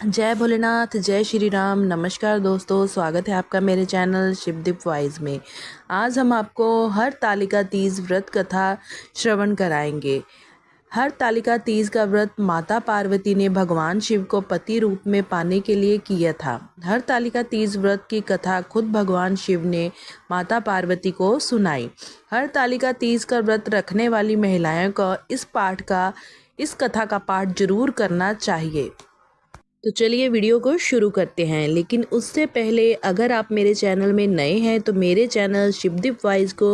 जय भोलेनाथ, जय श्री राम। नमस्कार दोस्तों, स्वागत है आपका मेरे चैनल शिवदीप वॉइस में। आज हम आपको हरतालिका तीज व्रत कथा श्रवण कराएंगे। हरतालिका तीज का व्रत माता पार्वती ने भगवान शिव को पति रूप में पाने के लिए किया था। हरतालिका तीज व्रत की कथा खुद भगवान शिव ने माता पार्वती को सुनाई। हरतालिका तीज का व्रत रखने वाली महिलाओं को इस कथा का पाठ जरूर करना चाहिए। तो चलिए वीडियो को शुरू करते हैं, लेकिन उससे पहले अगर आप मेरे चैनल में नए हैं तो मेरे चैनल शिवदीप वॉइस को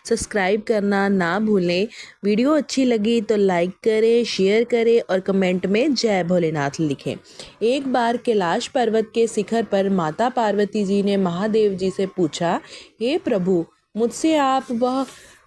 सब्सक्राइब करना ना भूलें। वीडियो अच्छी लगी तो लाइक करें, शेयर करें और कमेंट में जय भोलेनाथ लिखें। एक बार कैलाश पर्वत के शिखर पर माता पार्वती जी ने महादेव जी से पूछा, हे प्रभु, मुझसे आप वह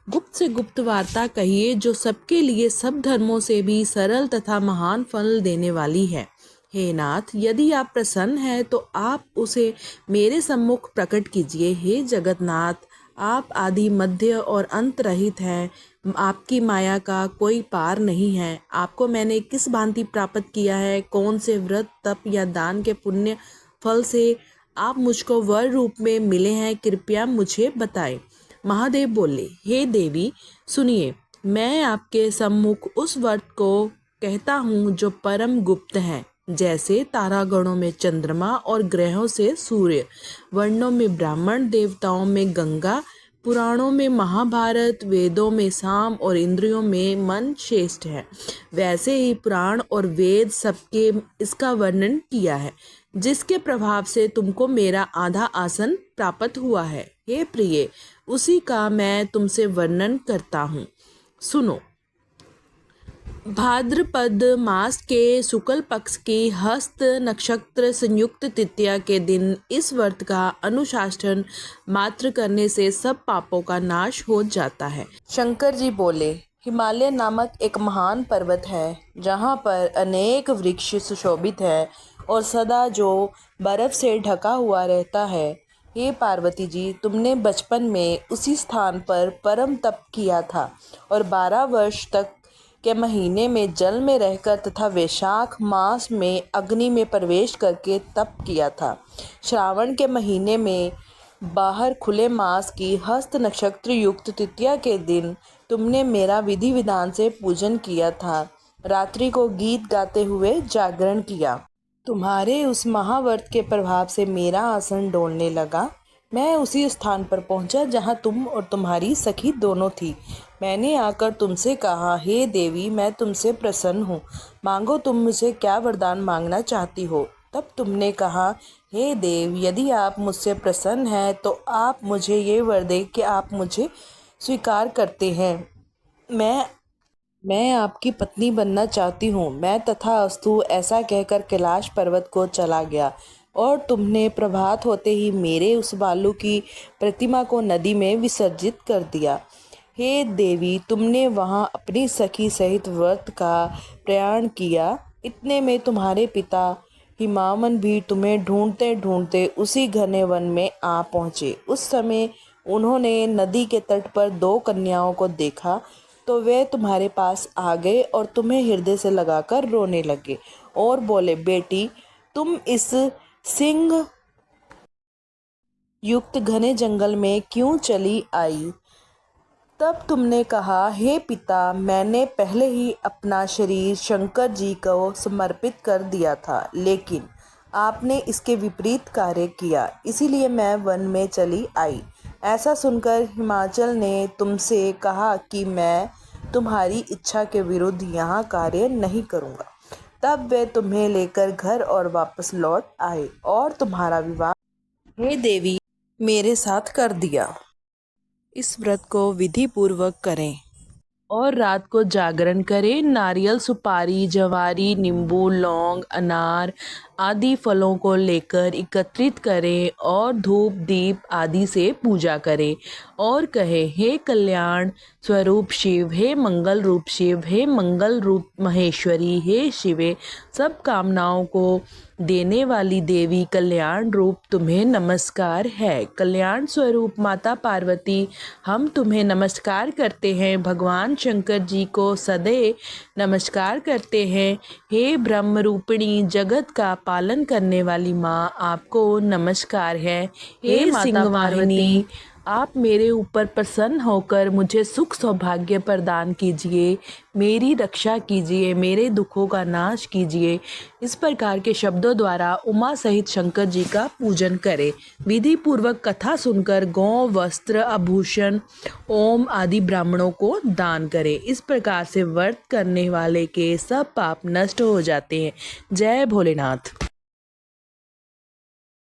गुप्त से गुप्त वार्ता कहिए जो सबके लिए सब धर्मों से भी सरल तथा महान फल देने वाली है। हे नाथ, यदि आप प्रसन्न हैं तो आप उसे मेरे सम्मुख प्रकट कीजिए। हे जगन्नाथ, आप आदि मध्य और अंत रहित हैं। आपकी माया का कोई पार नहीं है। आपको मैंने किस भांति प्राप्त किया है? कौन से व्रत, तप या दान के पुण्य फल से आप मुझको वर रूप में मिले हैं? कृपया मुझे बताएं। महादेव बोले, हे देवी सुनिए, मैं आपके सम्मुख उस व्रत को कहता हूँ जो परम गुप्त है। जैसे तारागणों में चंद्रमा और ग्रहों से सूर्य, वर्णों में ब्राह्मण, देवताओं में गंगा, पुराणों में महाभारत, वेदों में साम और इंद्रियों में मन श्रेष्ठ है, वैसे ही पुराण और वेद सबके इसका वर्णन किया है, जिसके प्रभाव से तुमको मेरा आधा आसन प्राप्त हुआ है। हे प्रिय, उसी का मैं तुमसे वर्णन करता हूँ, सुनो। भाद्रपद मास के शुक्ल पक्ष की हस्त नक्षत्र संयुक्त तृतीया के दिन इस व्रत का अनुशासन मात्र करने से सब पापों का नाश हो जाता है। शंकर जी बोले, हिमालय नामक एक महान पर्वत है, जहाँ पर अनेक वृक्ष सुशोभित है और सदा जो बर्फ से ढका हुआ रहता है। हे पार्वती जी, तुमने बचपन में उसी स्थान पर परम तप किया था और 12 वर्ष तक के महीने में जल में रहकर तथा वैशाख मास में अग्नि में प्रवेश करके तप किया था। श्रावण के महीने में बाहर खुले मास की हस्त नक्षत्र युक्त तृतीया के दिन तुमने मेरा विधि विधान से पूजन किया था। रात्रि को गीत गाते हुए जागरण किया। तुम्हारे उस महाव्रत के प्रभाव से मेरा आसन डोलने लगा। मैं उसी स्थान पर पहुंचा जहां तुम और तुम्हारी सखी दोनों थी। मैंने आकर तुमसे कहा, हे देवी, मैं तुमसे प्रसन्न हूँ, मांगो तुम मुझे क्या वरदान मांगना चाहती हो। तब तुमने कहा, हे देव, यदि आप मुझसे प्रसन्न हैं तो आप मुझे ये वर दें कि आप मुझे स्वीकार करते हैं। मैं आपकी पत्नी बनना चाहती हूँ। मैं तथास्तु ऐसा कहकर कैलाश पर्वत को चला गया और तुमने प्रभात होते ही मेरे उस बालू की प्रतिमा को नदी में विसर्जित कर दिया। हे देवी, तुमने वहाँ अपनी सखी सहित व्रत का प्रयाण किया। इतने में तुम्हारे पिता हिमावन भी तुम्हें ढूंढते ढूंढते उसी घने वन में आ पहुँचे। उस समय उन्होंने नदी के तट पर 2 कन्याओं को देखा तो वे तुम्हारे पास आ गए और तुम्हें हृदय से लगाकर रोने लगे और बोले, बेटी, तुम इस सिंह युक्त घने जंगल में क्यों चली आई? तब तुमने कहा, हे पिता, मैंने पहले ही अपना शरीर शंकर जी को समर्पित कर दिया था, लेकिन आपने इसके विपरीत कार्य किया, इसीलिए मैं वन में चली आई। ऐसा सुनकर हिमाचल ने तुमसे कहा कि मैं तुम्हारी इच्छा के विरुद्ध यहाँ कार्य नहीं करूँगा। तब वे तुम्हें लेकर घर और वापस लौट आए और तुम्हारा विवाह, हे देवी, मेरे साथ कर दिया। इस व्रत को विधि पूर्वक करें और रात को जागरण करें। नारियल, सुपारी, जवारी, नींबू, लौंग, अनार आदि फलों को लेकर एकत्रित करें और धूप दीप आदि से पूजा करें और कहें, हे कल्याण स्वरूप शिव, हे मंगल रूप शिव, हे मंगल रूप महेश्वरी, हे शिवे, सब कामनाओं को देने वाली देवी, कल्याण रूप तुम्हें नमस्कार है। कल्याण स्वरूप माता पार्वती, हम तुम्हें नमस्कार करते हैं। भगवान शंकर जी को सदैव नमस्कार करते हैं। हे ब्रह्म रूपिणी, जगत का पालन करने वाली माँ, आपको नमस्कार है। हे माता पार्वती, आप मेरे ऊपर प्रसन्न होकर मुझे सुख सौभाग्य प्रदान कीजिए, मेरी रक्षा कीजिए, मेरे दुखों का नाश कीजिए। इस प्रकार के शब्दों द्वारा उमा सहित शंकर जी का पूजन करें। विधि पूर्वक कथा सुनकर गौ, वस्त्र, आभूषण, ओम आदि ब्राह्मणों को दान करें। इस प्रकार से व्रत करने वाले के सब पाप नष्ट हो जाते हैं। जय भोलेनाथ।